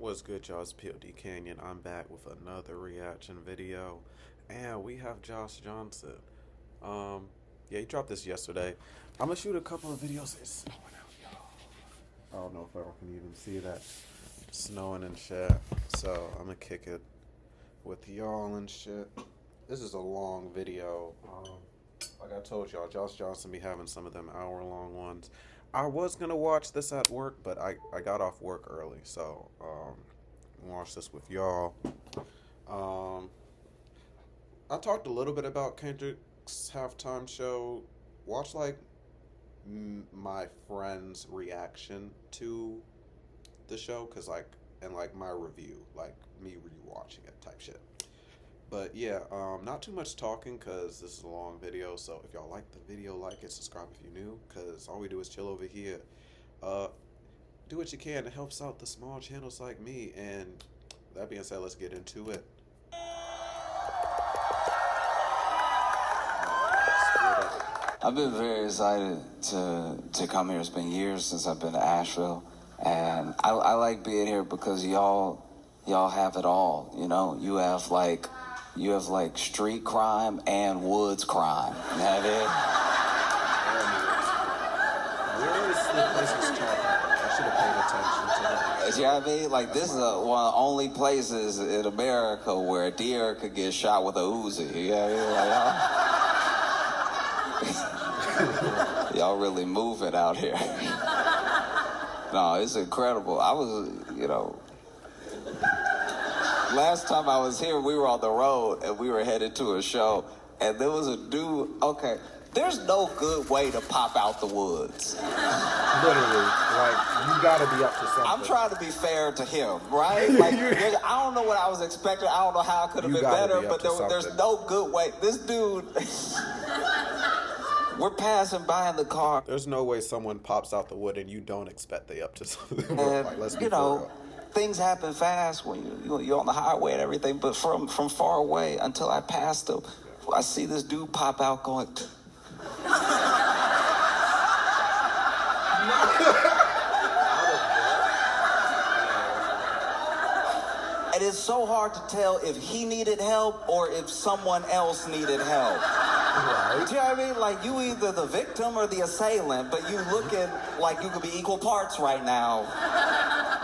What's good, y'all? It's Pod.cannion. I'm back with another reaction video, and we have Josh Johnson. Yeah, he dropped this yesterday. I'm gonna shoot a couple of videos. It's snowing out, y'all. I don't know if everyone can even see that. Snowing and shit. So I'm gonna kick it with y'all and shit. This is a long video. Like I told y'all, Josh Johnson be having some of them hour-long ones. I was gonna watch this at work, but I got off work early, so watch this with y'all. I talked a little bit about Kendrick's halftime show. Watch like my friend's reaction to the show, cause and my review, like me rewatching it type shit. But yeah, not too much talking because this is a long video. So if y'all like the video, like it, subscribe if you're new, because all we do is chill over here. Do what you can. It helps out the small channels like me. And that being said, let's get into it. I've been very excited to come here. It's been years since I've been to Asheville, and I like being here because y'all have it all. You know, you have like street crime and woods crime. You have it? Where is the place it's talking about? I should have paid attention to that. You know what I mean? Like, this is one of the only places in America where a deer could get shot with a Uzi. You know what I mean? Y'all really moving out here. No, it's incredible. I was, last time I was here, we were on the road and we were headed to a show, and there was a dude. Okay, there's no good way to pop out the woods. Literally, like, you gotta be up to something. I'm trying to be fair to him, right? Like, I don't know what I was expecting. I don't know how it could have been better, but there's no good way. This dude, we're passing by in the car. There's no way someone pops out the wood and you don't expect they up to something. And, like, let's be real. Things happen fast when you're on the highway and everything, but from far away, until I passed him, I see this dude pop out going. And it's so hard to tell if he needed help or if someone else needed help. Right. Do you know what I mean? Like, you either the victim or the assailant, but you looking like you could be equal parts right now.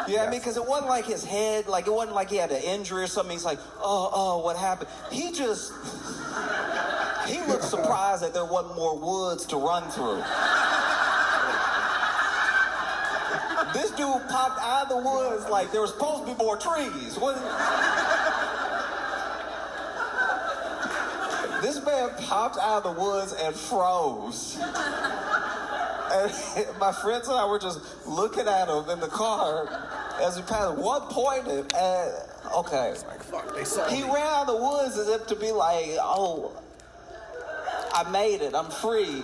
You know what I mean? Because it wasn't like his head, like it wasn't like he had an injury or something. He's like, oh, what happened? He looked surprised that there wasn't more woods to run through. This dude popped out of the woods like there was supposed to be more trees. This man popped out of the woods and froze. And my friends and I were just looking at him in the car as we passed. One pointed, and okay. It's like, fuck, they saw he me. ran out of the woods as if to be like, oh, I made it, I'm free.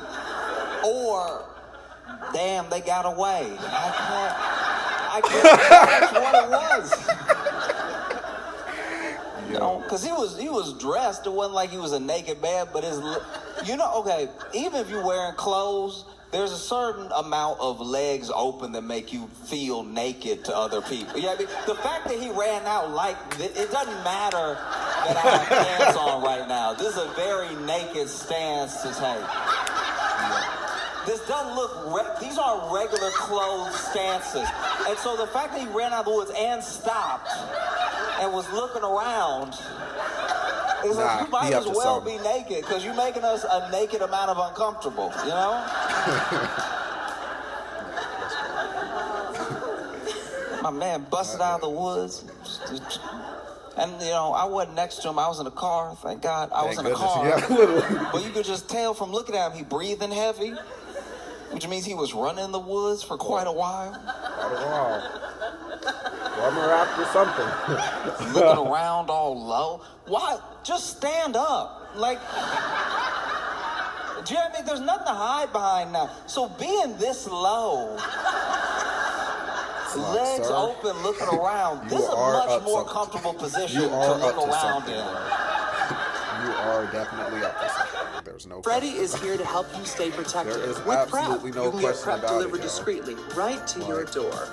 Or, damn, they got away. I can't tell which one it was. You know, because he was dressed. It wasn't like he was a naked man, but okay, even if you're wearing clothes, there's a certain amount of legs open that make you feel naked to other people. You know what I mean? The fact that he ran out it doesn't matter that I have pants on right now. This is a very naked stance to take. This doesn't look, these aren't regular clothes stances. And so the fact that he ran out of the woods and stopped and was looking around, it's like, you might as well be naked, because you're making us a naked amount of uncomfortable, you know? My man busted out of the woods. And, I wasn't next to him. I was in the car. Thank God I was in the car. Yeah. But you could just tell from looking at him, he breathing heavy, which means he was running in the woods for quite a while. Running after something. Looking around all low. Why? Just stand up. Like, do you know what I mean? There's nothing to hide behind now. So being this low, legs open, looking around, this is a much more comfortable position to look around in. You are definitely up to something. There's no Freddie is here to help you stay protected. There is With absolutely PrEP, no you can get question PrEP about delivered it, discreetly right to your door.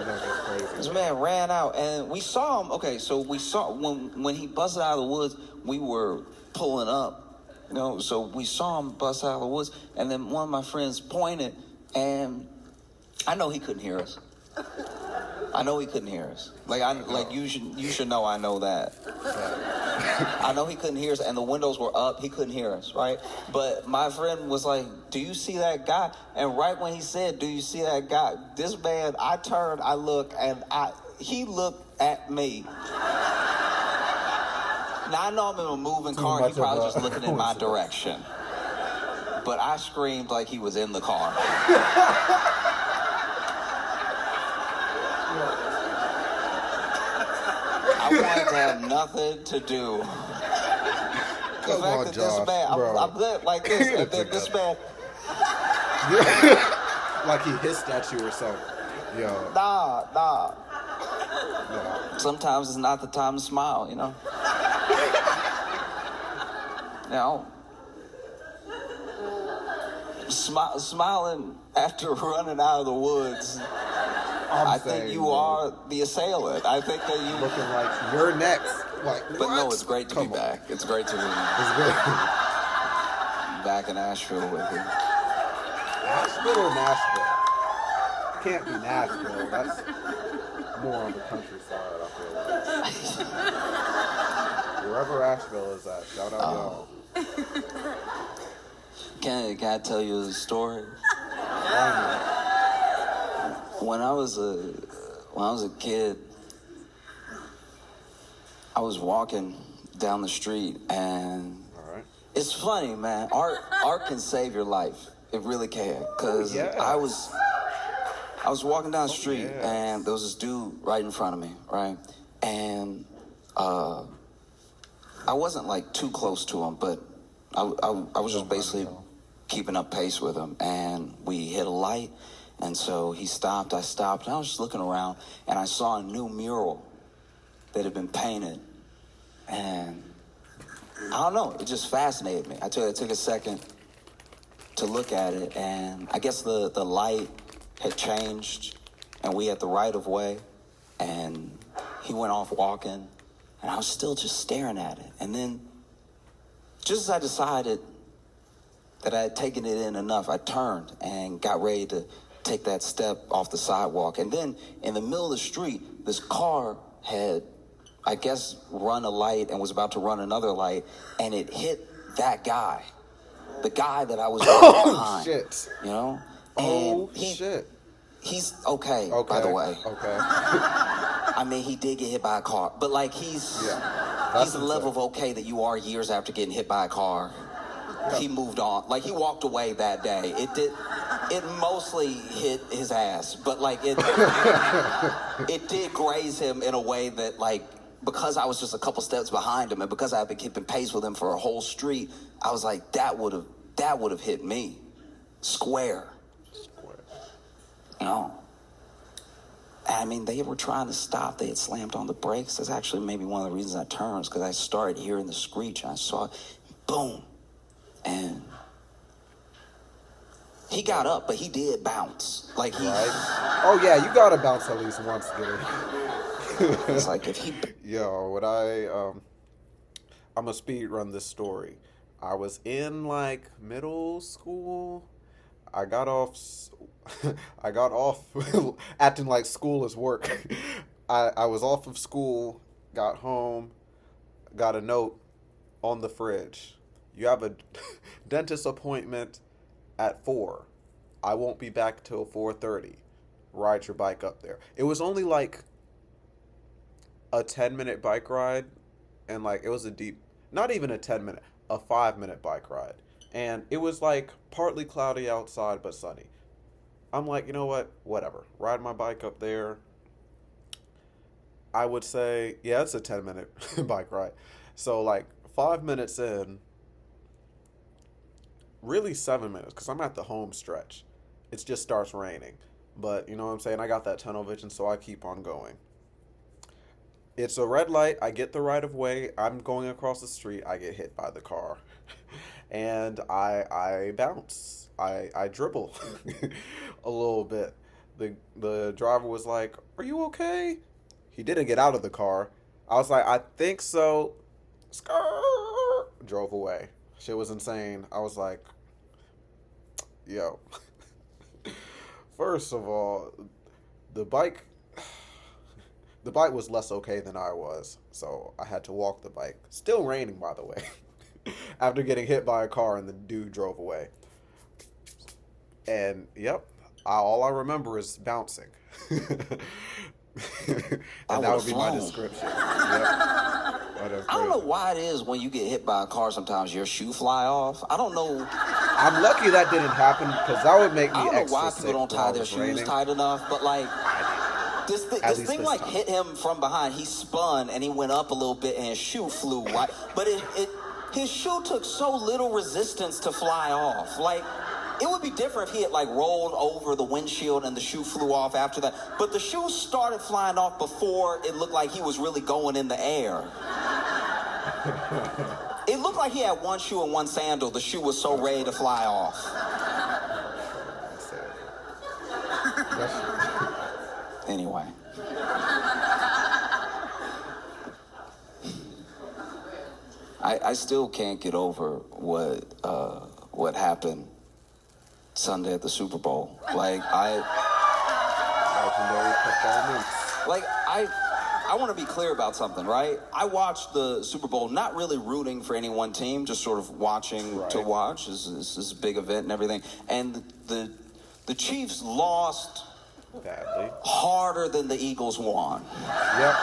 That's crazy. man ran out, and we saw him. Okay, so we saw when he busted out of the woods, we were pulling up, you know. So we saw him bust out of the woods, and then one of my friends pointed, and I know he couldn't hear us. I know he couldn't hear us. Like you should know I know that. I know he couldn't hear us, and the windows were up. He couldn't hear us, right? But my friend was like, "Do you see that guy?" And right when he said, "Do you see that guy?" This man, I turned, I looked, and he looked at me. Now I know I'm in a moving car. He probably just looking in my direction. But I screamed like he was in the car. I wanted to have nothing to do. The fact that this man, I'm lit like this, and then this man. Like he hissed at you or something. Yo. Nah. Sometimes it's not the time to smile, you know? You know? Smiling after running out of the woods. I think you are the assailant. I think that you looking like you're next. Like, but no, it's great to be back. It's great to be back in Asheville with you. Asheville or Nashville? Can't be Nashville. That's more on the countryside, I feel like. Wherever Asheville is at, shout out y'all. Can I tell you a story? When I was a kid, I was walking down the street, and it's funny, man. Art can save your life. It really can. Cause I was walking down the street, and there was this dude right in front of me, right? And I wasn't like too close to him, but I was just basically keeping up pace with him, and we hit a light. And so he stopped, I stopped, and I was just looking around, and I saw a new mural that had been painted. And I don't know, it just fascinated me. It took a second to look at it, and I guess the light had changed, and we had the right of way, and he went off walking, and I was still just staring at it. And then, just as I decided that I had taken it in enough, I turned and got ready to take that step off the sidewalk. And then in the middle of the street, this car had, I guess, run a light and was about to run another light, and it hit that guy. The guy that I was behind. Shit. You know? And shit. He's okay, by the way. Okay. I mean, he did get hit by a car, but like he's the level of okay that you are years after getting hit by a car. He moved on. Like, he walked away that day. It mostly hit his ass, but like it did graze him in a way that, like, because I was just a couple steps behind him, and because I've been keeping pace with him for a whole street, I was like, that would have hit me square. You know? I mean, they were trying to stop. They had slammed on the brakes. That's actually maybe one of the reasons I turned, because I started hearing the screech, and I saw, boom. And he got up, but he did bounce. Like he. Right. Oh yeah, you gotta bounce at least once to get it. It's like if he. Yo, when I'm a speed run this story. I was in like middle school. I got off acting like school is work. I was off of school, got home, got a note on the fridge. You have a dentist appointment at 4. I won't be back till 4:30. Ride your bike up there. It was only like a 10-minute bike ride, and like it was not even a 10-minute, a 5-minute bike ride. And it was like partly cloudy outside but sunny. I'm like, you know what? Whatever. Ride my bike up there. I would say, yeah, it's a 10-minute bike ride. So like 5 minutes in, really 7 minutes, because I'm at the home stretch. It just starts raining. But you know what I'm saying? I got that tunnel vision, so I keep on going. It's a red light. I get the right of way. I'm going across the street. I get hit by the car. And I bounce. I dribble a little bit. The driver was like, "Are you okay?" He didn't get out of the car. I was like, I think so. Drove away. Shit was insane. I was like, yo. First of all, the bike was less okay than I was, so I had to walk the bike. Still raining, by the way. After getting hit by a car and the dude drove away. And yep, all I remember is bouncing. And that would be my description. Yep. I don't know why it is when you get hit by a car sometimes your shoe fly off. I don't know. I'm lucky that didn't happen because that would make me extra sick. I don't know why people don't tie their shoes tight enough, but like this thing like hit him from behind. He spun and he went up a little bit and his shoe flew right. But his shoe took so little resistance to fly off. Like, it would be different if he had like rolled over the windshield and the shoe flew off after that. But the shoe started flying off before it looked like he was really going in the air. It looked like he had one shoe and one sandal. The shoe was so ready to fly off. Anyway. I still can't get over what happened Sunday at the Super Bowl. Like, I want to be clear about something, right? I watched the Super Bowl not really rooting for any one team, just sort of watching to watch. This is a big event and everything. And the Chiefs lost badly, harder than the Eagles won. Yep.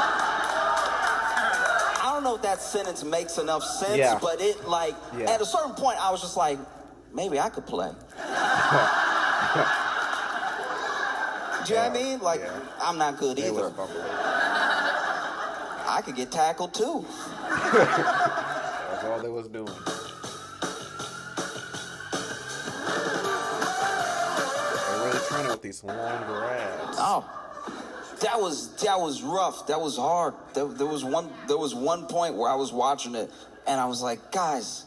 I don't know if that sentence makes enough sense, but it at a certain point I was just like, maybe I could play. Do you know what I mean? Like, I'm not good either. I could get tackled too. That's all they was doing. They're really trying with these long grads. Oh, that was rough. That was hard. There was one point where I was watching it and I was like, guys.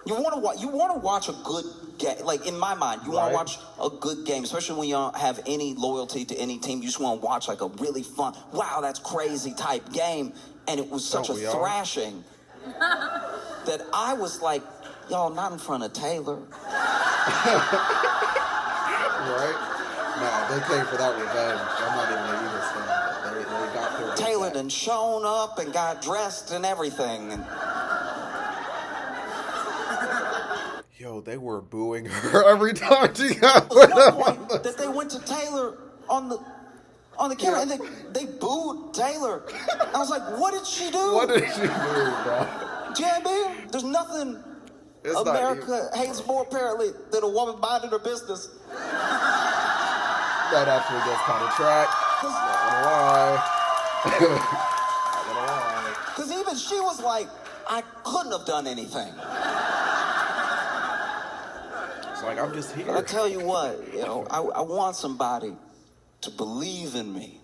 You want to watch a good game. Like, in my mind, you want to watch a good game, especially when you don't have any loyalty to any team. You just want to watch like a really fun, wow, that's crazy type game. And it was such a thrashing that I was like, y'all, not in front of Taylor. Right? No, they came for that revenge. I'm not even an Eagles fan. They got their Taylor done shown up and got dressed and everything. And yo, they were booing her every time she got put up. That they went to Taylor on the camera and they booed Taylor. I was like, what did she do? What did she do, bro? Do you know what I mean? There's nothing America hates more apparently than a woman minding her business. That actually gets kind of tracked. Not gonna lie. Because even she was like, I couldn't have done anything. It's like, I'm just here. I tell you what, I want somebody to believe in me,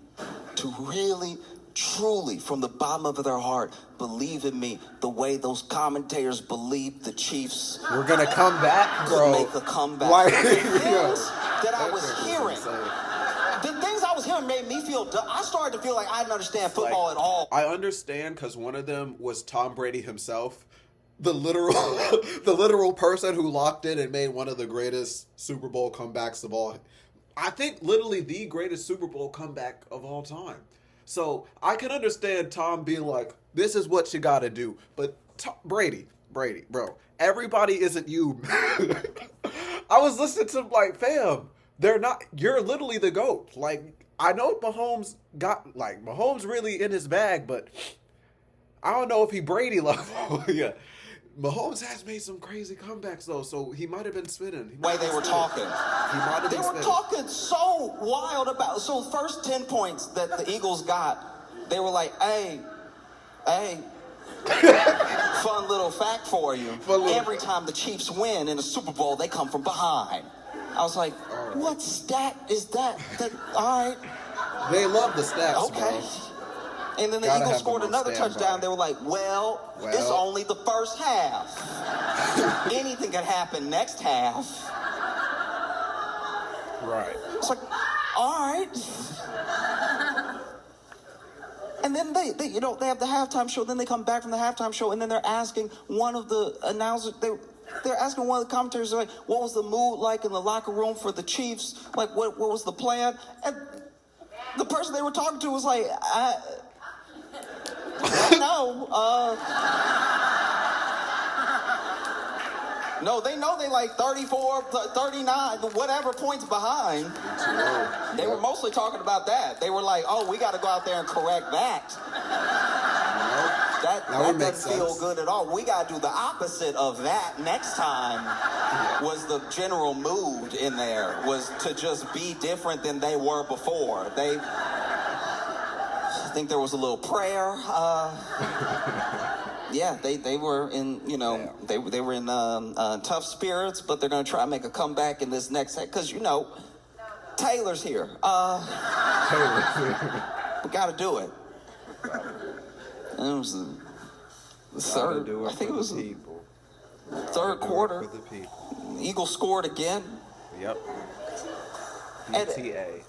to really, truly, from the bottom of their heart, believe in me the way those commentators believe the Chiefs. We're gonna come back, bro. Make a comeback. Why? The things that I was hearing, the things I was hearing made me feel dumb. I started to feel like I didn't understand football at all. I understand because one of them was Tom Brady himself. The literal person who locked in and made one of the greatest Super Bowl comebacks of all. I think literally the greatest Super Bowl comeback of all time. So I can understand Tom being like, this is what you got to do. But Brady, bro, everybody isn't you. I was listening to like, fam, they're not, you're literally the GOAT. Like, I know Mahomes really in his bag, but I don't know if he Brady level. Yeah. Mahomes has made some crazy comebacks though, so he might have been spinning. They were talking. They were talking so wild about. So first 10 points that the Eagles got, they were like, "Hey, fun little fact for you. Every time the Chiefs win in the Super Bowl, they come from behind." I was like, "What stat is that? All right." They love the stats. Okay. Bro. And then the Eagles scored another touchdown. They were like, well, it's only the first half. Anything could happen next half. Right. It's like, all right. And then they have the halftime show. Then they come back from the halftime show, and then they're asking one of the announcers. They're asking one of the commentators, like, what was the mood like in the locker room for the Chiefs? Like, what was the plan? And the person they were talking to was like, I don't know. No, they know they like 34, 39, whatever points behind. They were mostly talking about that. They were like, oh, we got to go out there and correct that. That doesn't feel good at all. We got to do the opposite of that next time. Was the general mood in there, was to just be different than they were before. I think there was a little prayer. Yeah, they were in, they were in tough spirits, but they're going to try to make a comeback in this next set because, Taylor's here. We got to do it. And it was the third. I think it was the third quarter. For the people. Eagles scored again. Yep. PTA.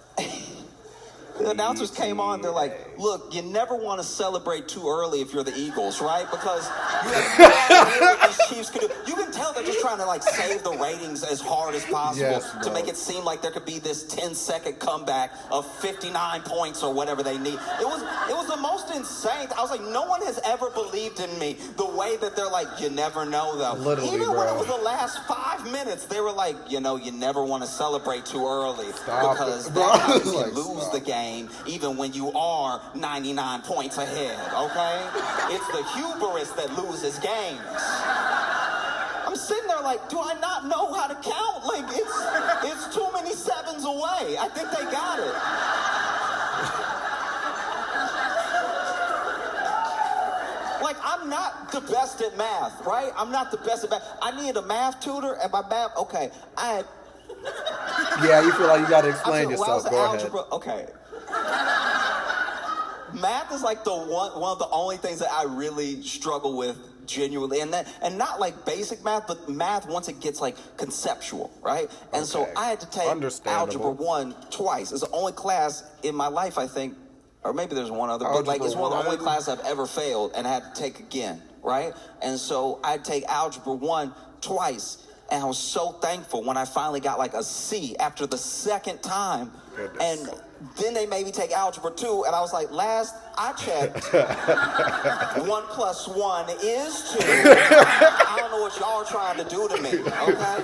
The announcers came on, they're like, look, you never want to celebrate too early if you're the Eagles, right? Because you have no idea what these Chiefs could do. You can tell they're just trying to save the ratings as hard as possible to make it seem like there could be this 10-second comeback of 59 points or whatever they need. It was the most insane. I was like, no one has ever believed in me the way that they're like, you never know though. Literally, even bro. when it was the last 5 minutes, they were like, you never want to celebrate too early because that's how you can lose the game. Even when you are 99 points ahead, okay? It's the hubris that loses games. I'm sitting there like, do I not know how to count? Like, it's too many sevens away. I think they got it. Like, I'm not the best at math, right? I'm not the best at math. I need a math tutor, and my math, okay, Yeah, you feel like you got to explain yourself. Go algebra, ahead. Okay. Math is like one of the only things that I really struggle with genuinely, and not like basic math, but math once it gets conceptual, right? And so I had to take Algebra 1 twice. It's the only class in my life, I think, or maybe there's one other, but it's one of the only classes I've ever failed and I had to take again, right? And so I'd take Algebra 1 twice. And I was so thankful when I finally got a C after the second time. Goodness. And then they made me take Algebra 2, and I was like, last I checked, 1 plus 1 is 2. I don't know what y'all are trying to do to me, okay?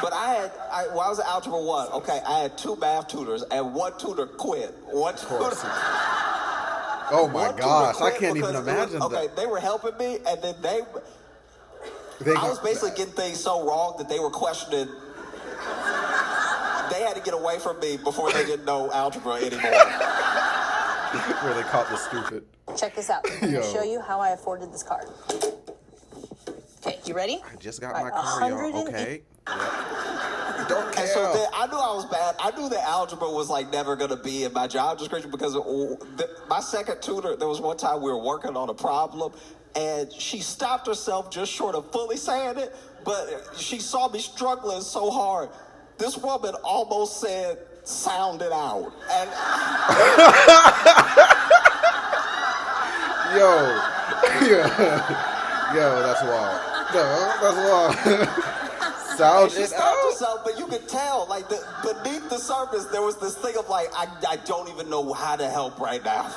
But I was at Algebra 1, okay, I had 2 math tutors, and 1 tutor quit. One tutor. Oh my gosh, I can't even imagine that. Okay, they were helping me, and then I was basically getting things so wrong that they were questioning. They had to get away from me before they didn't know algebra anymore. Where they caught the stupid. Check this out. I'm going to show you how I afforded this car. Okay, you ready? I just got my car, y'all. Okay. Don't care. And so then I knew I was bad. I knew that algebra was never going to be in my job description because my second tutor, there was one time we were working on a problem, and she stopped herself just short of fully saying it, but she saw me struggling so hard. This woman almost said, sound it out. And Yo, that's wild. No, that's wild. Sound she it stopped out. herself, but you could tell, beneath the surface, there was this thing of I don't even know how to help right now.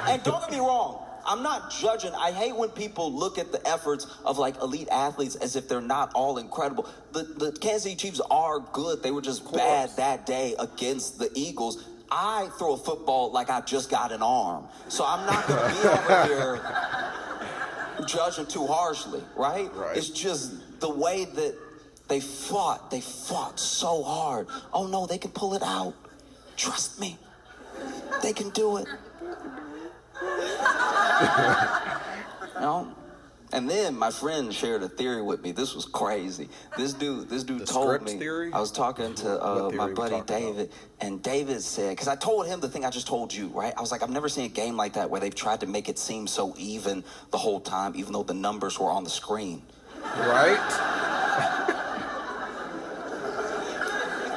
And don't get me wrong, I'm not judging. I hate when people look at the efforts of elite athletes as if they're not all incredible. The Kansas City Chiefs are good. They were just bad that day against the Eagles. I throw a football like I just got an arm. So I'm not going to be over here judging too harshly, right? It's just the way that they fought so hard. Oh no, they can pull it out. Trust me. They can do it. And then my friend shared a theory with me. This was crazy. This dude told me. Theory? I was talking to my buddy David, and David said, because I told him the thing I just told you, right? I was like, I've never seen a game like that where they've tried to make it seem so even the whole time, even though the numbers were on the screen. Right?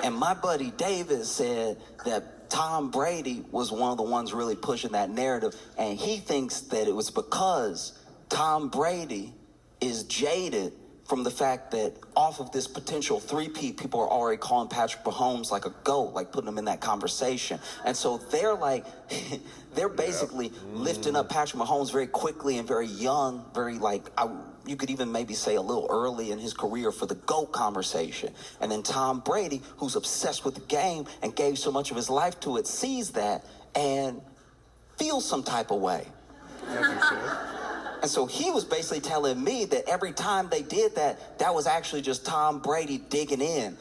And my buddy David said that Tom Brady was one of the ones really pushing that narrative, and he thinks that it was because Tom Brady is jaded from the fact that off of this potential three-peat, people are already calling Patrick Mahomes like a GOAT, like putting him in that conversation. And so they're like, they're basically lifting up Patrick Mahomes very quickly and very young, very like, you could even maybe say a little early in his career for the GOAT conversation. And then Tom Brady, who's obsessed with the game and gave so much of his life to it, sees that and feels some type of way. And so he was basically telling me that every time they did that, that was actually just Tom Brady digging in.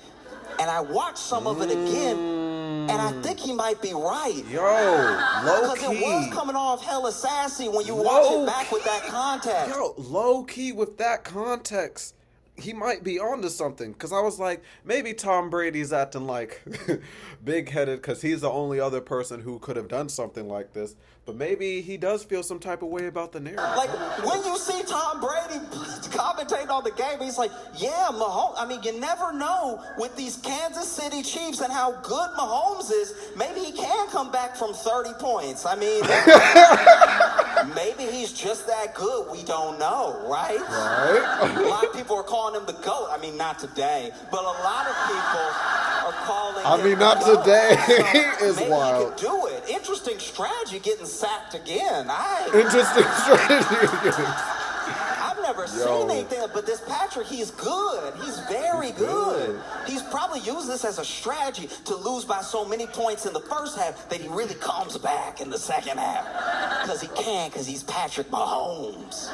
And I watched some of it again, and I think he might be right. Yo, low Because key. it was coming off hella sassy when you watch it back with that context. Yo, low key with that context, he might be onto something. Because I was like, maybe Tom Brady's acting like big-headed because he's the only other person who could have done something like this. But maybe he does feel some type of way about the narrative. Like, when you see Tom Brady commentating on the game, he's like, yeah, Mahomes. I mean, you never know with these Kansas City Chiefs and how good Mahomes is. Maybe he can come back from 30 points. I mean, maybe he's just that good. We don't know, right? Right? A lot of people are calling him the GOAT. I mean, not today, but a lot of people are calling him the not GOAT. today. So Is maybe wild. he could do it. Interesting strategy, getting sacked again. Interesting strategy. I've never seen anything, but this Patrick, he's good. He's very good. He's probably used this as a strategy to lose by so many points in the first half that he really comes back in the second half. Because he can, because he's Patrick Mahomes.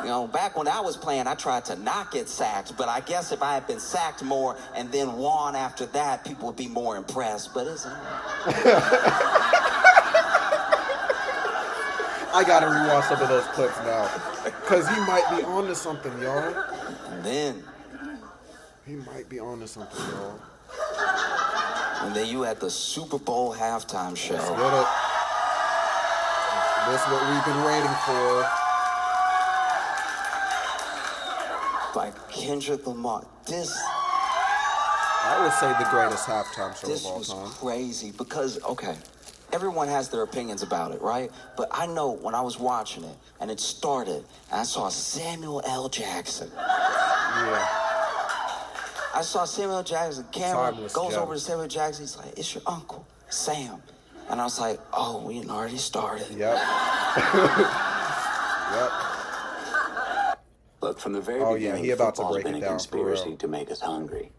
You know, back when I was playing, I tried to not get sacked, but I guess if I had been sacked more and then won after that, people would be more impressed. But it's... I gotta rewatch some of those clips now. Because he might be onto something, y'all. And then... He might be onto something, y'all. And then you had the Super Bowl halftime show. Let's get it. This is what we've been waiting for. By Kendrick Lamar. I would say the greatest halftime show This of all was time. crazy because, okay, everyone has their opinions about it, right? But I know when I was watching it and it started and I saw Samuel L. Jackson. Yeah. I saw Samuel L. Jackson. Camera Timeless goes gem. over to Samuel L. Jackson. He's like, it's your uncle, Sam. And I was like, oh, we had already started. Yep. Yep. Look, from the very Oh, beginning, yeah, he about to football's break been it a down for real. conspiracy to make us hungry.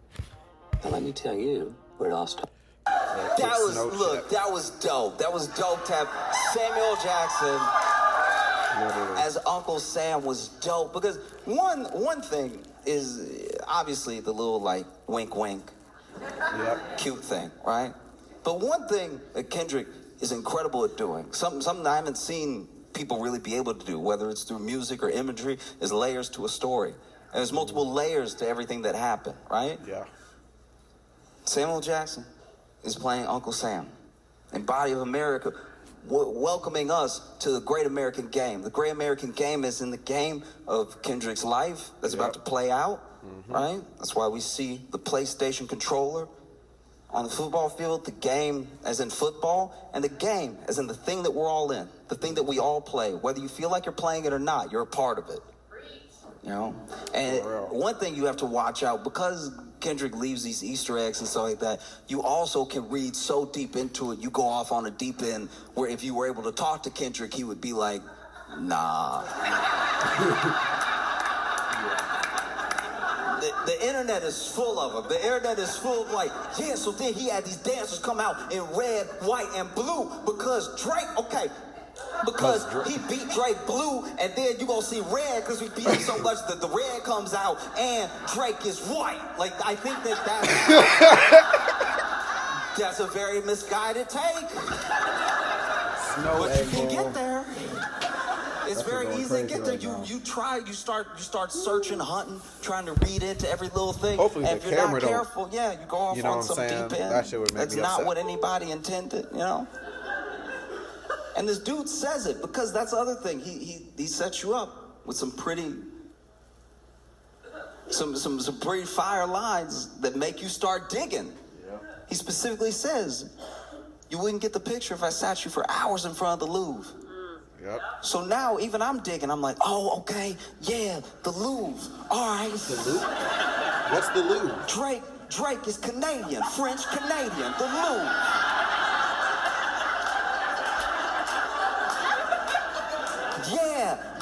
And let me tell you where it all started. That was dope. That was dope to have Samuel Jackson as Uncle Sam was dope. Because one thing is obviously the little like wink wink, cute thing, right? But one thing that Kendrick is incredible at doing, something I haven't seen people really be able to do, whether it's through music or imagery, is layers to a story. And there's multiple layers to everything that happened, right? Yeah. Samuel Jackson is playing Uncle Sam in Body of America, welcoming us to the Great American Game. The Great American Game is in the game of Kendrick's life that's about to play out, right? That's why we see the PlayStation controller on the football field, the game as in football, and the game as in the thing that we're all in, the thing that we all play. Whether you feel like you're playing it or not, you're a part of it. You know? And one thing you have to watch out, because Kendrick leaves these Easter eggs and stuff like that, you also can read so deep into it, you go off on a deep end, where if you were able to talk to Kendrick, he would be like, nah. The internet is full of them. The internet is full of like, yeah, so then he had these dancers come out in red, white, and blue because Drake, because he beat Drake blue, and then you gonna see red because we beat him so much that the red comes out and Drake is white. Like, I think that's a very misguided take. But you can get there. It's very easy to get there. You start searching, hunting, trying to read into every little thing. Hopefully and the if you're not camera don't- careful, you go off you know on what I'm some saying? deep end. That shit would make That's me not upset. what anybody intended, you know? And this dude says it because that's the other thing. He sets you up with some pretty fire lines that make you start digging. he specifically says, you wouldn't get the picture if I sat you for hours in front of the Louvre. Yep. So now even I'm digging. I'm like, oh, okay, yeah, the Louvre. All right. The Louvre? What's the Louvre? Drake is Canadian, French Canadian, the Louvre.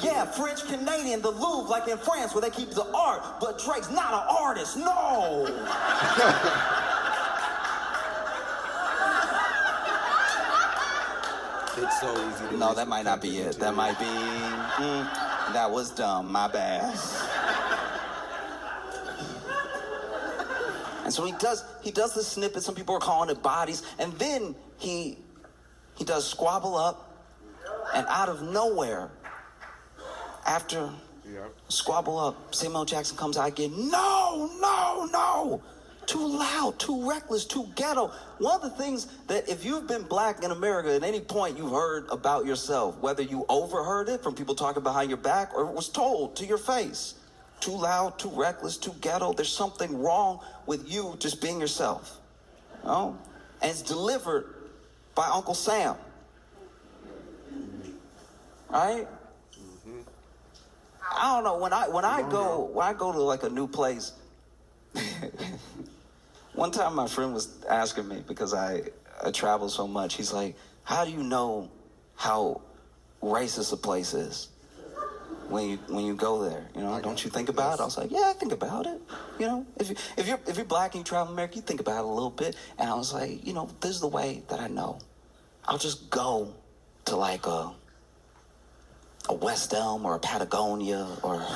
Yeah, French Canadian, the Louvre, like in France where they keep the art, but Drake's not an artist, no. It's so easy to No, that might not be it. That might be, that was dumb, my bad. And so he does the snippet, some people are calling it bodies, and then he does Squabble Up, and out of nowhere, after Squabble Up, Samuel L. Jackson comes out again, no, too loud, too reckless, too ghetto. One of the things that if you've been black in America at any point you've heard about yourself, whether you overheard it from people talking behind your back or it was told to your face, too loud, too reckless, too ghetto, there's something wrong with you just being yourself. You know? And it's delivered by Uncle Sam. Right? I don't know, when I go to like a new place, one time my friend was asking me, because I travel so much, he's like, how do you know how racist a place is when you go there? You know, don't you think about it? I was like, yeah, I think about it. You know, if you're black and you travel America, you think about it a little bit. And I was like, you know, this is the way that I know. I'll just go to like a West Elm or a Patagonia or a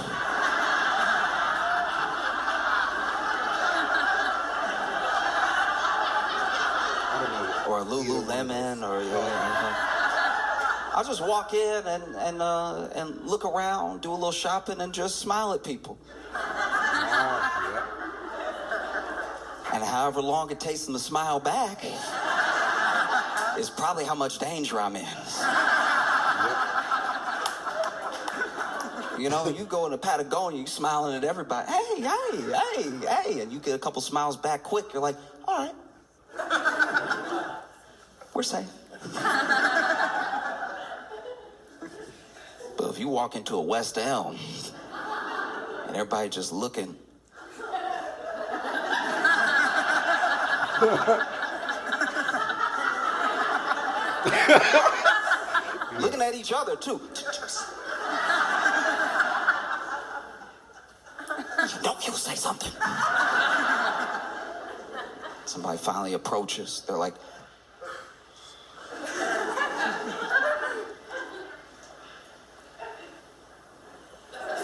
Lululemon or I'll just walk in and look around, do a little shopping, and just smile at people. And however long it takes them to smile back is probably how much danger I'm in. You know, you go into Patagonia, you smiling at everybody. Hey, and you get a couple smiles back quick. You're like, all right, we're safe. But if you walk into a West Elm and everybody just looking, looking at each other too. Don't you say something. Somebody finally approaches. They're like,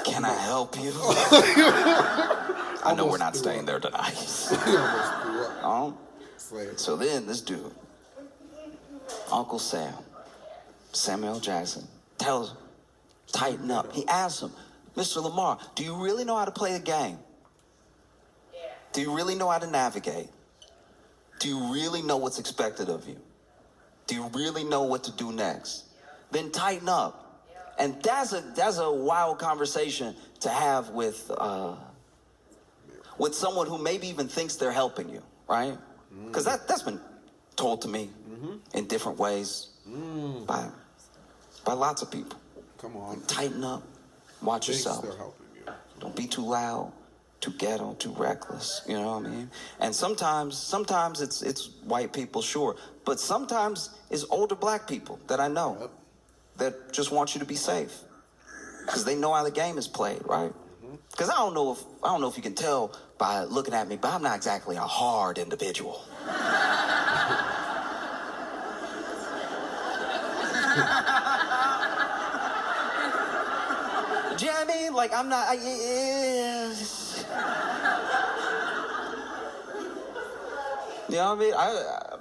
can I help you? I know we're not staying there tonight. So then this dude, Uncle Sam, Samuel L. Jackson, tells him, tighten up. He asks him, Mr. Lamar, do you really know how to play the game? Yeah. Do you really know how to navigate? Do you really know what's expected of you? Do you really know what to do next? Then tighten up. Yeah. And that's a wild conversation to have with someone who maybe even thinks they're helping you, right? Because that's been told to me in different ways by lots of people. Come on. Tighten up. Watch yourself. They're helping you. Don't be too loud, too ghetto, too reckless. You know what I mean? And sometimes it's white people, sure, but sometimes it's older black people that I know that just want you to be safe because they know how the game is played, right? Because I don't know if you can tell by looking at me, but I'm not exactly a hard individual. Do you know what I mean? Like, I'm not... You know what I mean?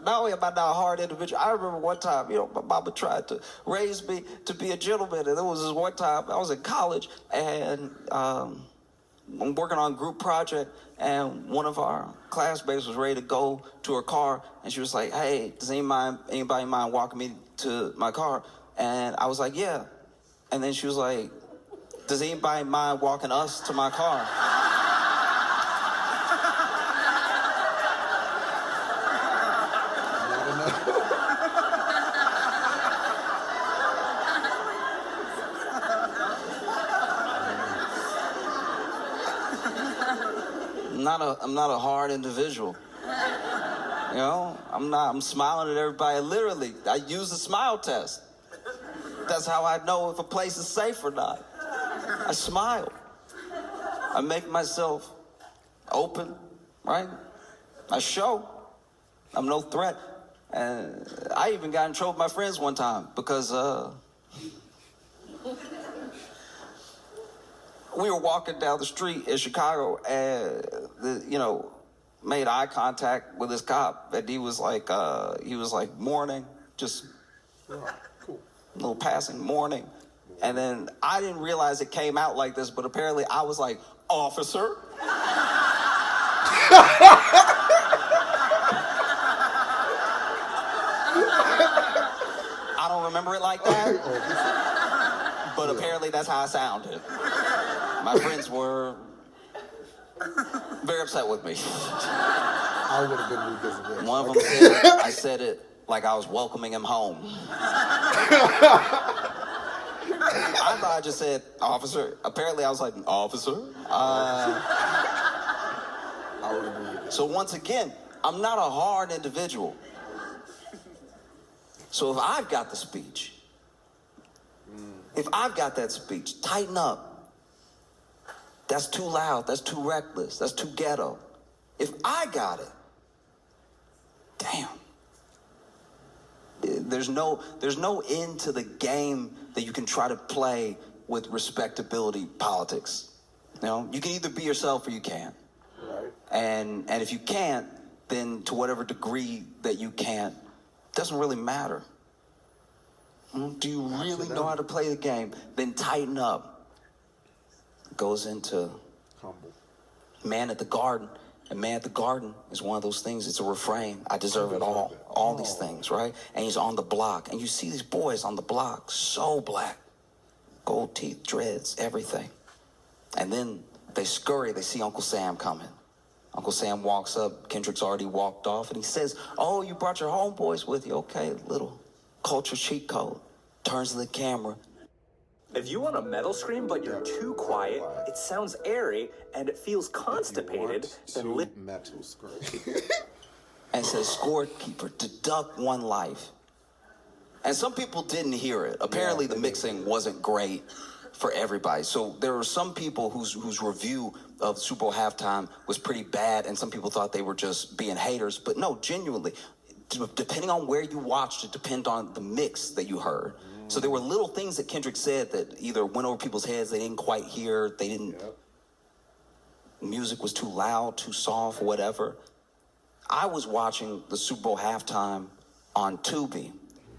Not only am I not a hard individual, I remember one time, you know, my mama tried to raise me to be a gentleman, and there was this one time, I was in college, and I'm working on a group project, and one of our classmates was ready to go to her car, and she was like, hey, does anybody mind walking me to my car? And I was like, yeah. And then she was like, does anybody mind walking us to my car? not a hard individual. You know, I'm smiling at everybody. Literally, I use the smile test. That's how I know if a place is safe or not. I smile. I make myself open, right? I show I'm no threat. And I even got in trouble with my friends one time because we were walking down the street in Chicago and, made eye contact with this cop. And he was like morning, just a little passing morning. And then I didn't realize it came out like this, but apparently I was like, officer. I don't remember it like that, but apparently that's how I sounded. My friends were very upset with me. I would have been revisited. One of them said I said it like I was welcoming him home. I thought I just said, officer. Apparently I was like, officer. So once again, I'm not a hard individual. So if I've got the speech, if I've got that speech, tighten up. That's too loud. That's too reckless. That's too ghetto. If I got it, damn. There's no end to the game that you can try to play with respectability politics. You know, you can either be yourself or you can't. Right. And if you can't, then to whatever degree that you can't, doesn't really matter. Do you really know how to play the game? Then tighten up. Goes into Humble. Man at the Garden. And Man at the Garden is one of those things. It's a refrain. I deserve it all. All these things, right? And he's on the block. And you see these boys on the block, so black. Gold teeth, dreads, everything. And then they scurry. They see Uncle Sam coming. Uncle Sam walks up. Kendrick's already walked off. And he says, oh, you brought your homeboys with you. Okay, little culture cheat code. Turns to the camera. If you want a metal scream, but you're too quiet, it sounds airy, and it feels constipated, then metal scream. And says, scorekeeper, deduct one life. And some people didn't hear it. Apparently the mixing wasn't great for everybody. So there were some people whose review of Super Bowl halftime was pretty bad, and some people thought they were just being haters. But no, genuinely, depending on where you watched, it depended on the mix that you heard. So there were little things that Kendrick said that either went over people's heads, they didn't quite hear, they didn't, music was too loud, too soft, whatever. I was watching the Super Bowl halftime on Tubi,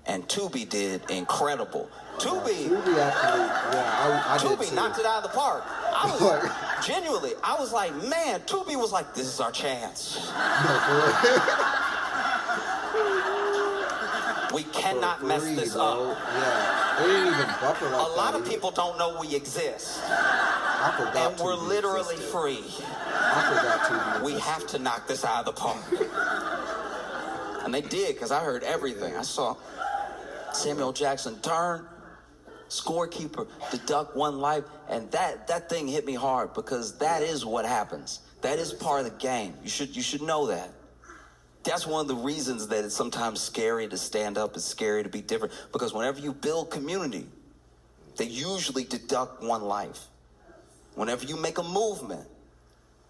and Tubi did incredible. Tubi actually, I did Tubi too. knocked it out of the park. I was genuinely, I was like, man, Tubi was like, this is our chance. We cannot mess this up. Yeah, they didn't even buffer like A lot of people don't know we exist. I forgot And we're Tubi literally existed. free. I forgot Tubi We existed. have to knock this out of the park. And they did, because I heard everything. I saw Samuel Jackson turn, scorekeeper, deduct one life, and that thing hit me hard, because that is what happens. That is part of the game. You should know that. That's one of the reasons that it's sometimes scary to stand up. It's scary to be different, because whenever you build community, they usually deduct one life. Whenever you make a movement,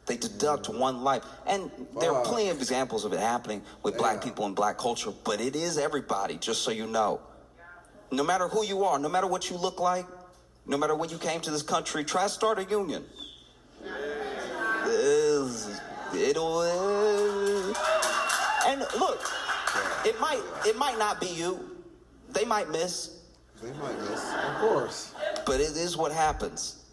they deduct one life. And there are plenty of examples of it happening with black people and black culture, but it is everybody, just so you know. No matter who you are, no matter what you look like, no matter when you came to this country, try to start a union. And look, it might not be you. They might miss. They might miss, of course. But it is what happens.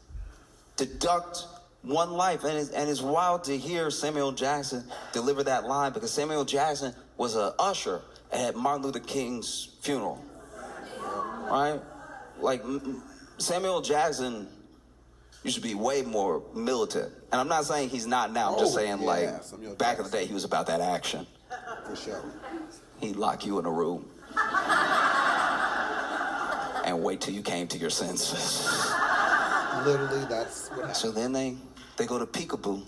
Deduct one life. And it's wild to hear Samuel Jackson deliver that line, because Samuel Jackson was an usher at Martin Luther King's funeral. Right? Like, Samuel Jackson used to be way more militant. And I'm not saying he's not now. I'm just saying, Samuel back in Jackson. the day, he was about that action. For sure. He'd lock you in a room and wait till you came to your senses. Literally, that's what happened. So then they go to peekaboo.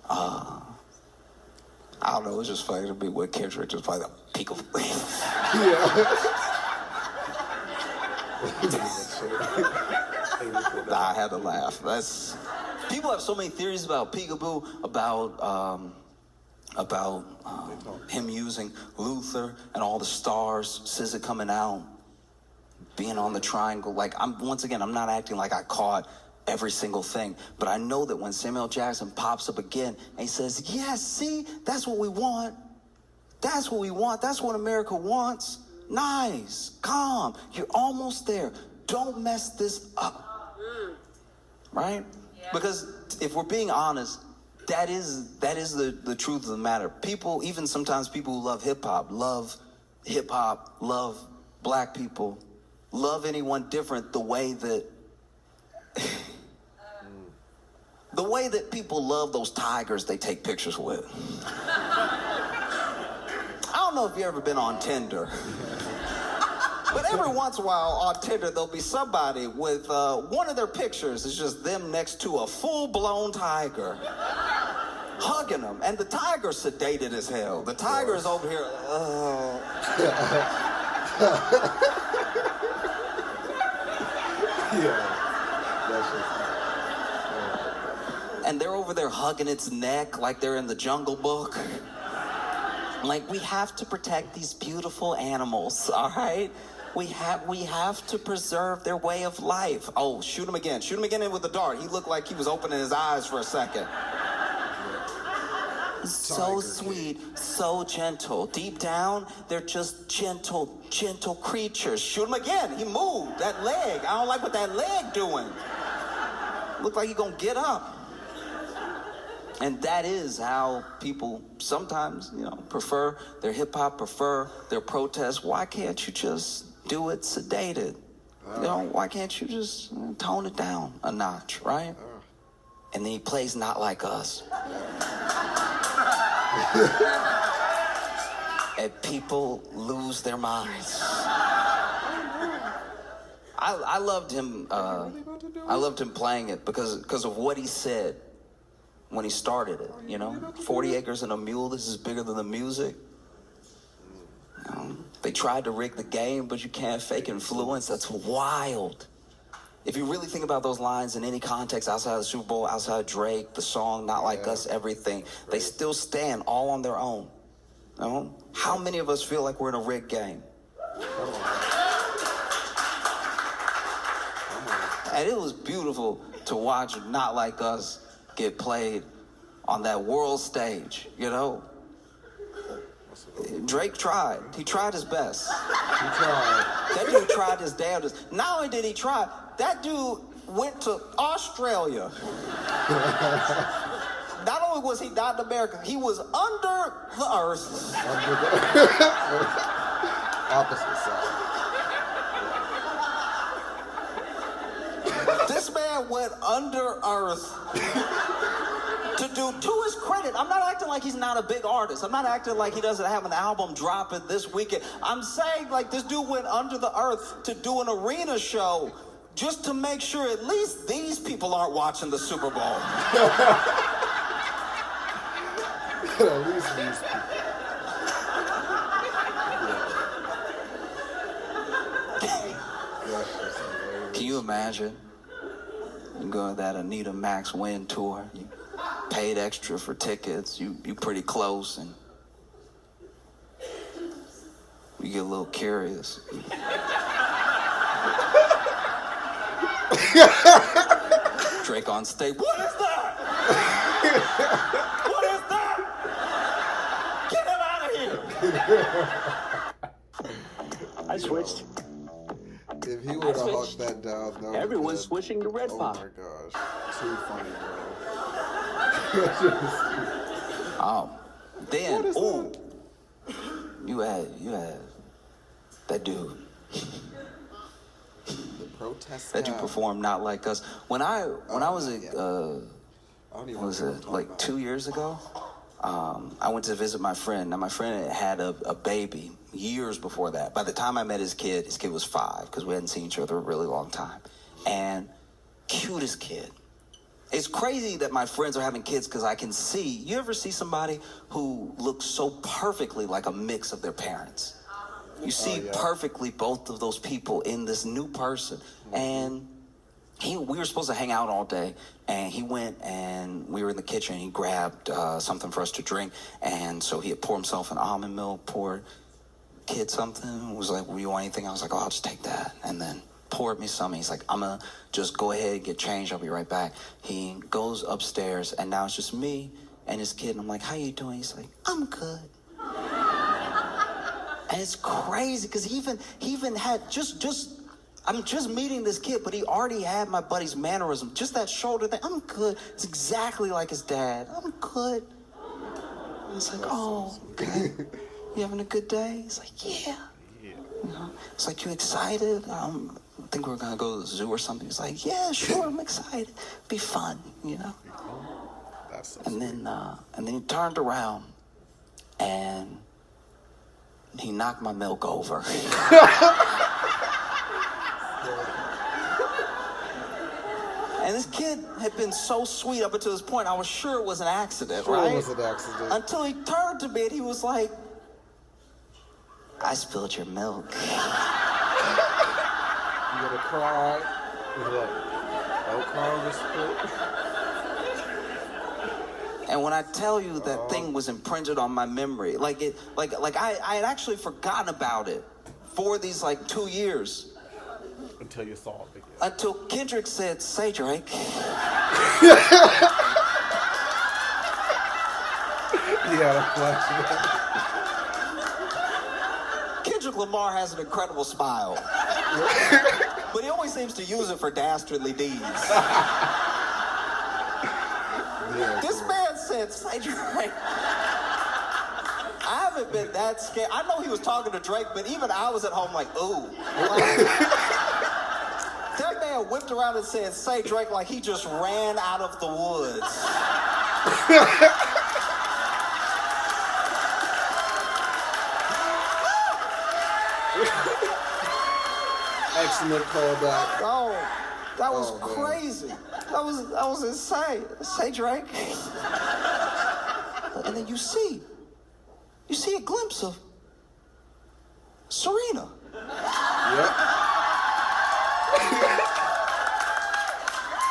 I don't know, it was just funny to be with Kendrick, just like a peekaboo. Nah, I had to laugh. People have so many theories about peekaboo, about him using Luther and all the stars, SZA coming out, being on the triangle. Like, I'm not acting like I caught every single thing, but I know that when Samuel Jackson pops up again and he says, yes, see, that's what we want. That's what we want. That's what America wants. Nice, calm, you're almost there. Don't mess this up. Right? Yeah. Because if we're being honest, that is the truth of the matter. People, even sometimes people who love hip hop, love black people, love anyone different the way that people love those tigers they take pictures with. I don't know if you've ever been on Tinder, but every once in a while on Tinder there'll be somebody with one of their pictures is just them next to a full-blown tiger, hugging them, and the tiger's sedated as hell. The tiger is over here. And they're over there hugging its neck like they're in the Jungle Book. Like, we have to protect these beautiful animals, all right? We have to preserve their way of life. Oh, shoot him again. Shoot him again in with the dart. He looked like he was opening his eyes for a second. So sweet, so gentle. Deep down, they're just gentle creatures. Shoot him again. He moved. That leg. I don't like what that leg doing. Looked like he gonna get up. And that is how people sometimes, prefer their hip-hop, prefer their protests. Why can't you just do it sedated? Why can't you just tone it down a notch, right? And then he plays Not Like Us. And people lose their minds. I loved him. I loved him playing it because of what he said when he started it. 40 acres and a mule. This is bigger than the music. They tried to rig the game, but you can't fake influence. That's wild. If you really think about those lines in any context outside of the Super Bowl, outside of Drake, the song, Not Like Us, everything, they still stand all on their own. How many of us feel like we're in a rigged game? And it was beautiful to watch Not Like Us get played on that world stage, Drake tried. He tried his best. He tried. That dude tried his damnedest. Not only did he try, that dude went to Australia. Not only was he not in America, he was under the earth. Opposite side. This man went under earth to do, to his credit, I'm not acting like he's not a big artist. I'm not acting like he doesn't have an album dropping this weekend. I'm saying, like, this dude went under the earth to do an arena show just to make sure at least these people aren't watching the Super Bowl. At least these people. Can you imagine? You go to that Anita Max Win tour. You paid extra for tickets. You pretty close, and you get a little curious. Drake on stage. What is that? What is that? Get him out of here! I switched. If he would have hugged that down, that Everyone's switching to Red Pop. Oh my gosh. Too funny, bro. Then, you had that dude. The protest. That dude performed Not Like Us. When I was like 2 years ago? I went to visit my friend. Now, my friend had a baby years before that. By the time I met his kid was 5 because we hadn't seen each other a really long time. And cutest kid. it's crazy that my friends are having kids because I can see. You ever see somebody who looks so perfectly like a mix of their parents? You see perfectly both of those people in this new person. And we were supposed to hang out all day, and he went and we were in the kitchen. And he grabbed something for us to drink, and so he had poured himself an almond milk, poured kid something, was like, "Will you want anything?" I was like, "Oh, I'll just take that," and then poured me something. He's like, "I'm gonna just go ahead and get changed. I'll be right back." He goes upstairs, and now it's just me and his kid. And I'm like, "How you doing?" He's like, "I'm good." And it's crazy because he even had I'm just meeting this kid, but he already had my buddy's mannerism. Just that shoulder thing. "I'm good." It's exactly like his dad. "I'm good." And it's like, "Oh, okay. You having a good day?" He's like, "Yeah." You know, it's like, "You excited? I think we're gonna go to the zoo or something." He's like, "Yeah, sure, I'm excited. Be fun, you know." That's so And then he turned around and he knocked my milk over. And this kid had been so sweet up until this point. I was sure it was an accident, right? It was an accident. Until he turned to me and he was like, "I spilled your milk." You gonna cry? He's like, "Don't cry on this spit." And when I tell you that thing was imprinted on my memory, like I had actually forgotten about it for these 2 years. Until you saw it again. Until Kendrick said, "Say, Drake." Yeah, flashback. Kendrick Lamar has an incredible smile. But he always seems to use it for dastardly deeds. Yeah, This man said, "Say, Drake." I haven't been that scared. I know he was talking to Drake, but even I was at home like, ooh. That man whipped around and said, "Say, Drake," like he just ran out of the woods. excellent callback. Oh, that was Oh, man. crazy. That was insane. "Say, Drake." And then you see a glimpse of Serena. Yep.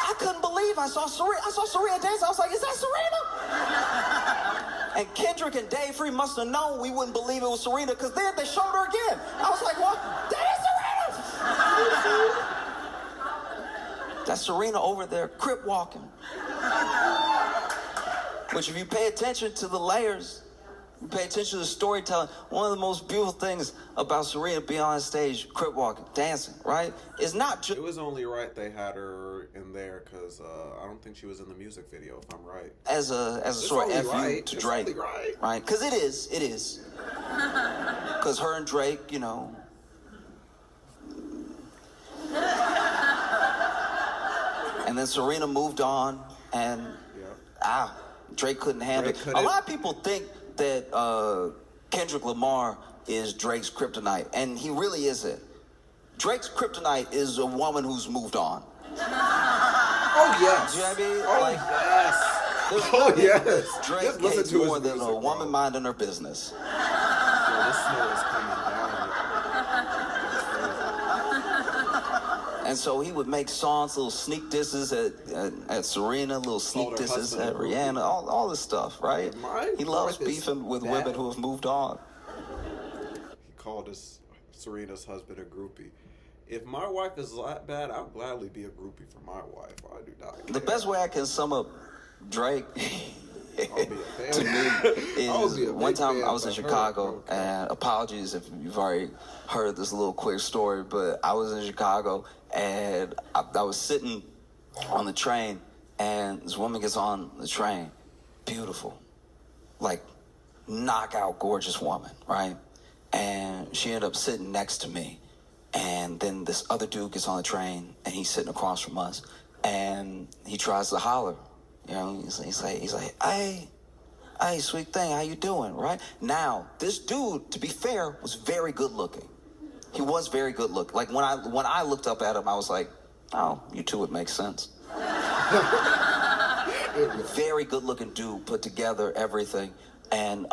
I couldn't believe I saw Serena dance. I was like, "Is that Serena?" And Kendrick and Dave Free must have known we wouldn't believe it was Serena because then they showed her again. I was like, "What? That is Serena!" That's Serena over there, crip walking. Which, if you pay attention to the layers, you pay attention to the storytelling, one of the most beautiful things about Serena being on stage, crip walking, dancing, right? It's not just... It was only right they had her in there because I don't think she was in the music video, if I'm right. As a sort of only F you right. to It's Drake. only right. Right? Because it is. Because her and Drake, you know... And then Serena moved on, and Drake couldn't handle it. A lot of people think that Kendrick Lamar is Drake's kryptonite, and he really isn't. Drake's kryptonite is a woman who's moved on. Oh, yes. Do you know what I mean? Oh, yes. There's Oh, yes. Drake Just listen hates to his more than music, a bro. woman minding her business. Yo, this snow is coming down. And so he would make songs, little sneak disses at Serena, little sneak Called her disses husband at a groupie. Rihanna, all this stuff, right? My He loves wife is beefing with bad. women who have moved on. He called Serena's husband a groupie. If my wife is that bad, I'll gladly be a groupie for my wife. I do not care. The best way I can sum up Drake I'll be a fan. to me I'll be is a one big time fan I was in of her, Chicago, bro. and apologies if you've already heard this little quick story, but I was in Chicago and I was sitting on the train, and this woman gets on the train, beautiful, like knockout gorgeous woman, right? And she ended up sitting next to me. And then this other dude gets on the train, and he's sitting across from us, and he tries to holler. You know, he's like, hey, sweet thing, how you doing, right? Now, this dude, to be fair, was very good looking. He was very good looking. Like, when I looked up at him, I was like, oh, you two would make sense. Very good-looking dude, put together everything. And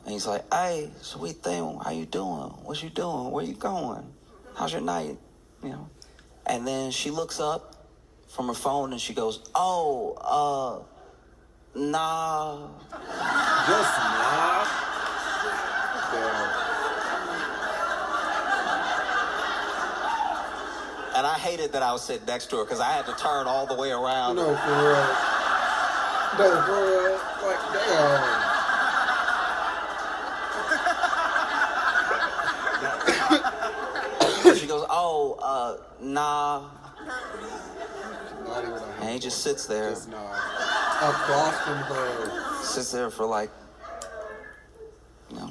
he's like, hey, sweet thing, how you doing? What you doing? Where you going? How's your night? You know. And then she looks up from her phone and she goes, oh, nah. Just nah. Yeah. And I hated that I was sitting next to her because I had to turn all the way around. No, for real. No, for real. Like, damn. She goes, oh, nah. Not even And he just sits there. Just nah. Across from her. Sits there for like,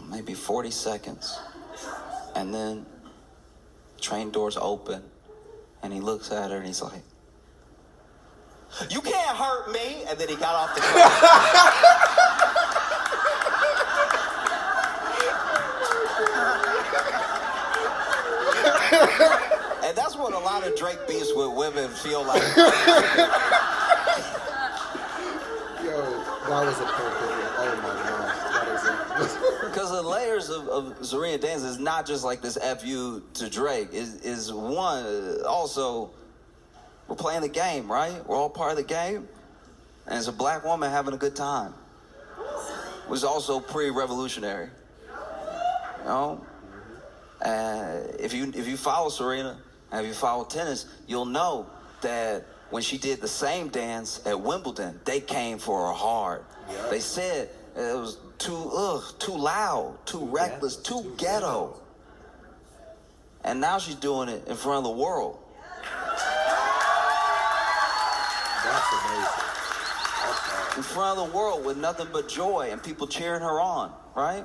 maybe 40 seconds. And then train doors open. And he looks at her and he's like, you can't hurt me. And then he got off the train. And that's what a lot of Drake beefs with women feel like. Yo, that was a perfect one. Oh my gosh. That is it. Because the layers of Serena Dance is not just like this FU to Drake. Is one, also, we're playing the game, right? We're all part of the game. And it's a black woman having a good time. It was also pre-revolutionary. You know? If you follow Serena, and if you follow tennis, you'll know that when she did the same dance at Wimbledon, they came for her hard. Yep. They said it was too loud, too reckless, too ghetto. And now she's doing it in front of the world. That's amazing. In front of the world with nothing but joy and people cheering her on, right?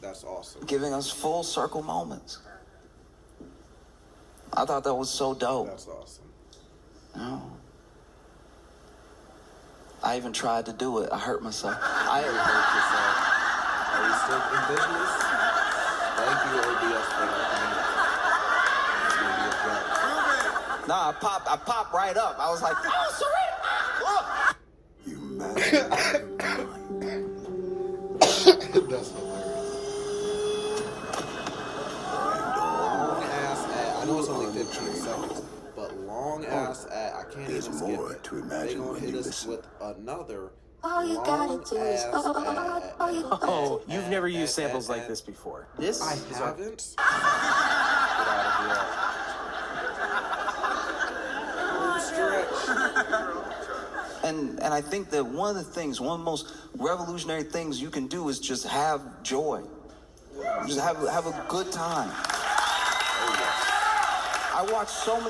That's awesome. Giving us full circle moments. I thought that was so dope. That's awesome. No. I even tried to do it. I hurt myself. You hurt yourself. Are you still in business? Thank you, OBS, for that. Nah, I popped right up. I was like, oh, Serena! Look! You mad? That's hilarious. Long ass ad. I know it's only 15 seconds, but long ass ad. I can't even skip it. They gonna hit us with another. All you gotta do is Oh, you've never used samples like this before. This I is haven't. Get out of here. Stretch. And I think that one of the most revolutionary things you can do is just have joy. Just have a good time. I watch so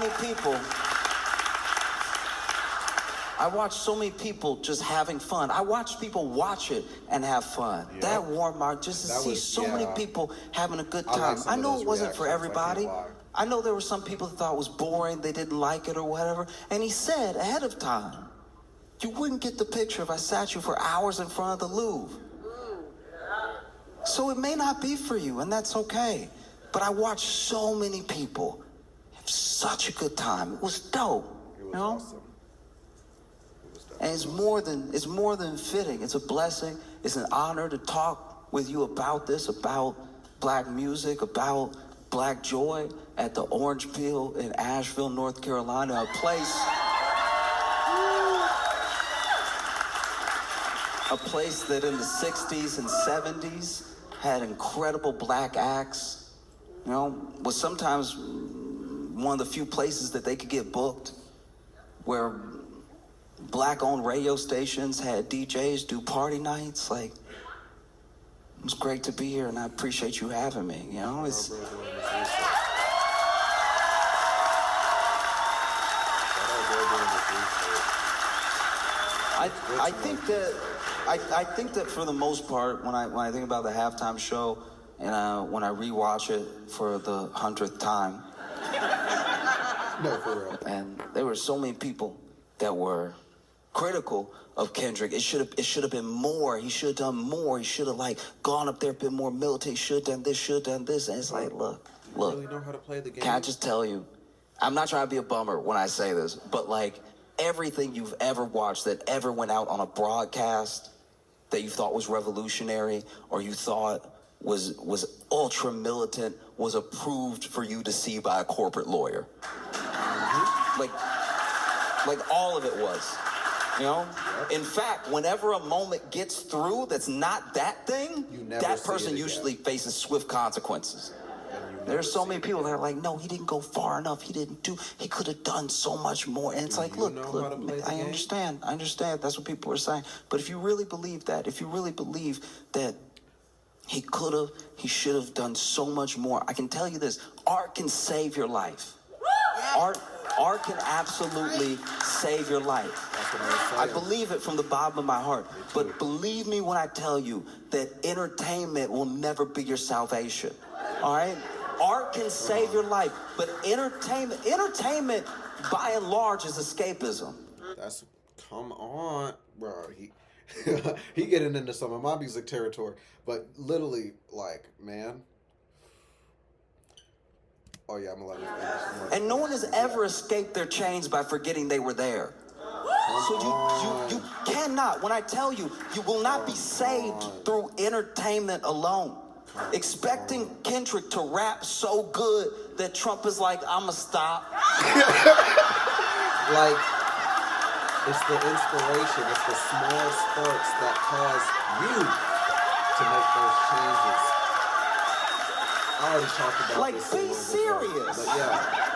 many people just having fun. I watch people watch it and have fun. Yeah. That warmed my heart just to see so many people having a good time. I know it wasn't for everybody. I know there were some people that thought it was boring, they didn't like it or whatever. And he said ahead of time, you wouldn't get the picture if I sat you for hours in front of the Louvre. So it may not be for you, and that's okay. But I watched so many people have such a good time. It was dope. It was awesome. And it's more than fitting. It's a blessing. It's an honor to talk with you about this, about black music, about black joy at the Orange Peel in Asheville, North Carolina, a place that in the 60s and 70s had incredible black acts, was sometimes one of the few places that they could get booked, where black-owned radio stations had DJs do party nights. Like, it was great to be here, and I appreciate you having me. It's I think that for the most part, when I think about the halftime show, and when I rewatch it for the 100th time, No, for real. and there were so many people that were critical of Kendrick. It should have been more. He should have done more. He should have gone up there, been more militant. Should have done this. And it's like, look. You really know how to play the game. Can I just tell you? I'm not trying to be a bummer when I say this, but everything you've ever watched that ever went out on a broadcast that you thought was revolutionary or you thought was ultra militant was approved for you to see by a corporate lawyer. Like all of it was. You know? In fact, whenever a moment gets through that's not that thing, that person usually faces swift consequences. There's so many people that are like, no, he didn't go far enough. He could have done so much more. And it's like, look, I understand. That's what people are saying. But if you really believe that, if you really believe that he should have done so much more, I can tell you this, art can save your life. Art can absolutely save your life. I believe it from the bottom of my heart. But believe me when I tell you that entertainment will never be your salvation. All right? Art can save your life, but entertainment by and large is escapism. Come on, bro. He getting into some of my music territory, but literally, like, man. Oh yeah, I'm gonna let you finish. And no one has ever escaped their chains by forgetting they were there. So you cannot. When I tell you, you will not be saved through entertainment alone. Expecting Kendrick to rap so good that Trump is like, I'ma stop. Like, it's the inspiration, it's the small sparks that cause you to make those changes. I already talked about like, this. Like, be serious. But yeah.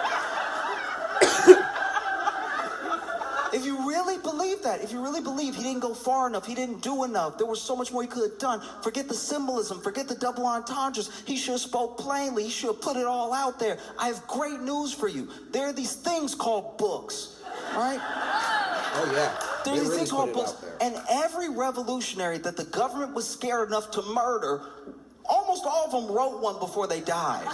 If you really believe that, if you really believe he didn't go far enough, he didn't do enough, there was so much more he could have done, forget the symbolism, forget the double entendres. He should have spoke plainly. He should have put it all out there. I have great news for you. There are these things called books, right? Oh, yeah. There are these things called books. And every revolutionary that the government was scared enough to murder, almost all of them wrote one before they died.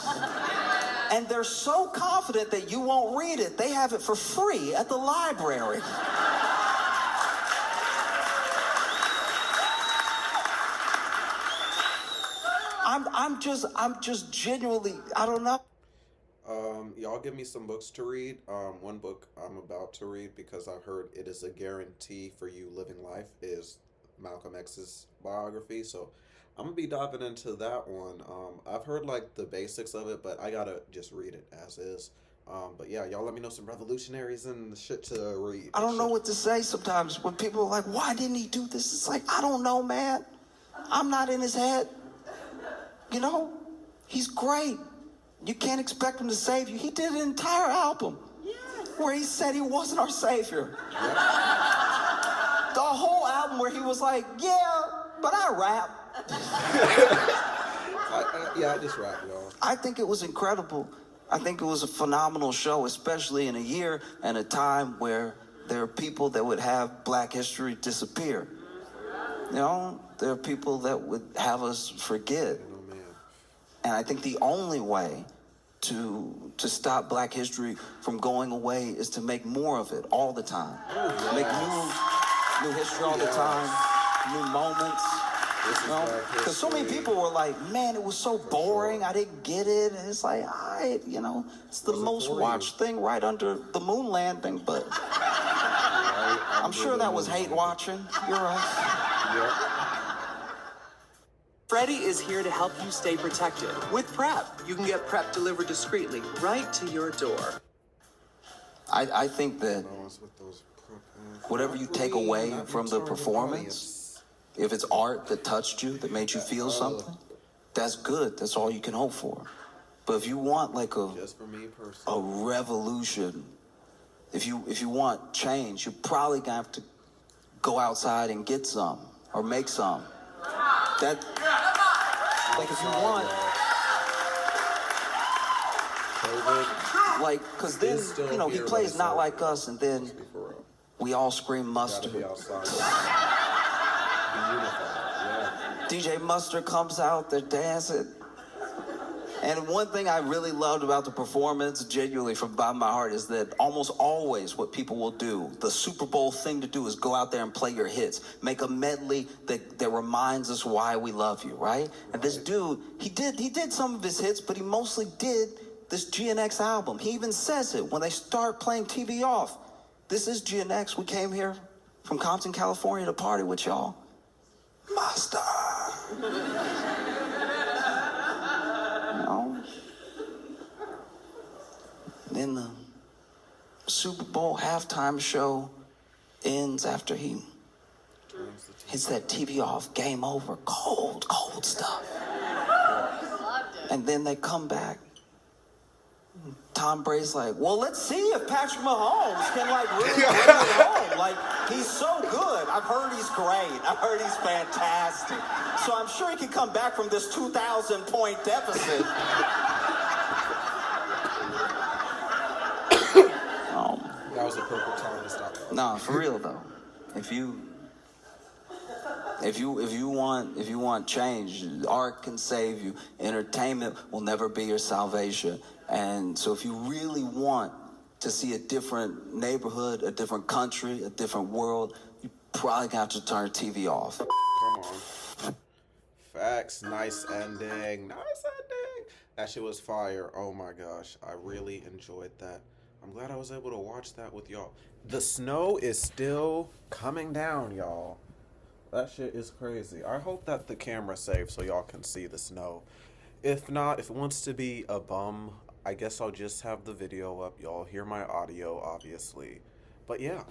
And they're so confident that you won't read it, they have it for free at the library. I'm just genuinely, I don't know. Y'all give me some books to read. One book I'm about to read because I heard it is a guarantee for you living life is Malcolm X's biography. So I'm gonna be diving into that one. I've heard like the basics of it, but I gotta just read it as is. But yeah, y'all let me know some revolutionaries and shit to read. I don't know what to say sometimes when people are like, why didn't he do this? It's like, I don't know, man. I'm not in his head. You know, he's great. You can't expect him to save you. He did an entire album where he said he wasn't our savior. Yep. The whole album where he was like, yeah, but I rap. I just rap, y'all. I think it was incredible. I think it was a phenomenal show, especially in a year and a time where there are people that would have Black history disappear. You know, there are people that would have us forget. Oh, man. And I think the only way to stop Black history from going away is to make more of it all the time. Make new history all the time, new moments. Because so many people were like, man, it was so boring, I didn't get it. And it's like, it's the most watched thing right under the moon landing, but I'm sure that was hate watching. You're right. Yep. Freddie is here to help you stay protected. With PrEP, you can get PrEP delivered discreetly right to your door. I think that whatever you take away from the performance, if it's art that touched you, that made you feel something, that's good. That's all you can hope for. But if you want like a revolution, if you want change, you're probably gonna have to go outside and get some or make some. That, like, if you want, like, because then, you know, he plays Not Like Us, and then we all scream Mustard. DJ Mustard comes out, they're dancing. And one thing I really loved about the performance, genuinely from the bottom of my heart, is that almost always what people will do, the Super Bowl thing to do is go out there and play your hits. Make a medley that reminds us why we love you, right? And this dude, he did some of his hits, but he mostly did this GNX album. He even says it when they start playing TV Off. This is GNX. We came here from Compton, California to party with y'all. Master. You know? Then the Super Bowl halftime show ends after he hits that TV off. Game over. Cold, cold stuff. And then they come back. Tom Brady's like, well, let's see if Patrick Mahomes can, like, really bring it home. Like, he's so good. I've heard he's great. I've heard he's fantastic. So I'm sure he can come back from this 2,000-point deficit. That was a perfect time to stop. No, for real, though. If you want change, art can save you. Entertainment will never be your salvation. And so if you really want to see a different neighborhood, a different country, a different world, you probably have to turn the TV off. Come on. Facts. Nice ending. Nice ending. That shit was fire. Oh my gosh. I really enjoyed that. I'm glad I was able to watch that with y'all. The snow is still coming down, y'all. That shit is crazy. I hope that the camera's safe so y'all can see the snow. If not, if it wants to be a bum, I guess I'll just have the video up. Y'all hear my audio, obviously. But yeah,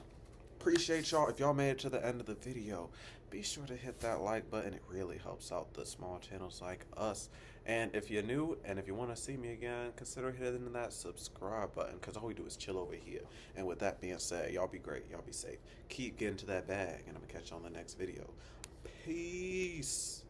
appreciate y'all. If y'all made it to the end of the video, be sure to hit that like button. It really helps out the small channels like us. And if you're new and if you want to see me again, consider hitting that subscribe button, because all we do is chill over here. And with that being said, y'all be great. Y'all be safe. Keep getting to that bag, and I'm going to catch you on the next video. Peace.